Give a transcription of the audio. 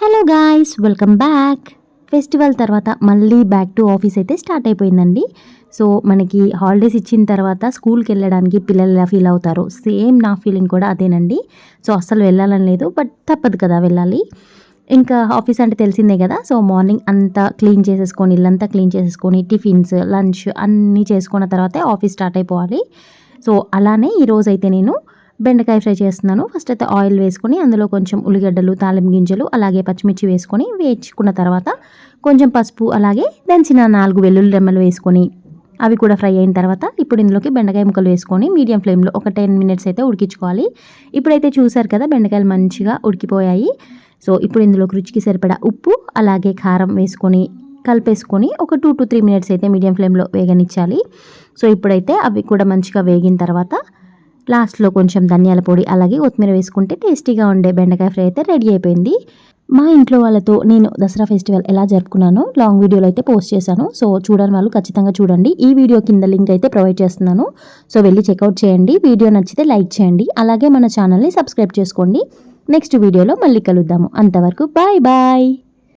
Hello guys, welcome back. Festival తర్వాత మళ్ళీ back to office అయితే స్టార్ట్ అయిపోయిందండి. సో మనకి హాలిడేస్ ఇచ్చిన తర్వాత స్కూల్కి వెళ్ళడానికి పిల్లలు ఎలా ఫీల్ అవుతారో సేమ్ నా ఫీలింగ్ కూడా అదేనండి. సో అస్సలు వెళ్ళాలని లేదు, బట్ తప్పదు కదా వెళ్ళాలి. ఇంకా ఆఫీస్ అంటే తెలిసిందే కదా. సో మార్నింగ్ అంతా క్లీన్ చేసేసుకొని, ఇల్లంతా క్లీన్ చేసేసుకొని, టిఫిన్స్, లంచ్ అన్నీ చేసుకున్న తర్వాతే ఆఫీస్ స్టార్ట్ అయిపోవాలి. సో అలానే ఈరోజైతే నేను బెండకాయ ఫ్రై చేస్తున్నాను. ఫస్ట్ అయితే ఆయిల్ వేసుకొని అందులో కొంచెం ఉల్లిగడ్డలు, తాలింపు గింజలు, అలాగే పచ్చిమిర్చి వేసుకొని వేయించుకున్న తర్వాత కొంచెం పసుపు, అలాగే దంచిన 4 వెల్లుల్లి రెమ్మలు వేసుకొని అవి కూడా ఫ్రై అయిన తర్వాత ఇప్పుడు ఇందులోకి బెండకాయ ముక్కలు వేసుకొని మీడియం ఫ్లేమ్లో ఒక 10 మినిట్స్ అయితే ఉడికించుకోవాలి. ఇప్పుడైతే చూసారు కదా, బెండకాయలు మంచిగా ఉడికిపోయాయి. సో ఇప్పుడు ఇందులోకి రుచికి సరిపడా ఉప్పు, అలాగే కారం వేసుకొని కలిపేసుకొని ఒక 2 to 3 మినిట్స్ అయితే మీడియం ఫ్లేమ్లో వేగనిచ్చాలి. సో ఇప్పుడైతే అవి కూడా మంచిగా వేగిన తర్వాత లాస్ట్లో కొంచెం ధనియాల పొడి, అలాగే కొత్తిమీర వేసుకుంటే టేస్టీగా ఉండే బెండకాయ ఫ్రై అయితే రెడీ అయిపోయింది. మా ఇంట్లో వాళ్ళతో నేను దసరా ఫెస్టివల్ ఎలా జరుపుకున్నానో లాంగ్ వీడియోలో అయితే పోస్ట్ చేశాను. సో చూడని వాళ్ళు ఖచ్చితంగా చూడండి. ఈ వీడియో కింద లింక్ అయితే ప్రొవైడ్ చేస్తున్నాను. సో వెళ్ళి చెక్అవుట్ చేయండి. వీడియో నచ్చితే లైక్ చేయండి, అలాగే మన ఛానల్ని సబ్స్క్రైబ్ చేసుకోండి. నెక్స్ట్ వీడియోలో మళ్ళీ కలుద్దాము. అంతవరకు బాయ్ బాయ్.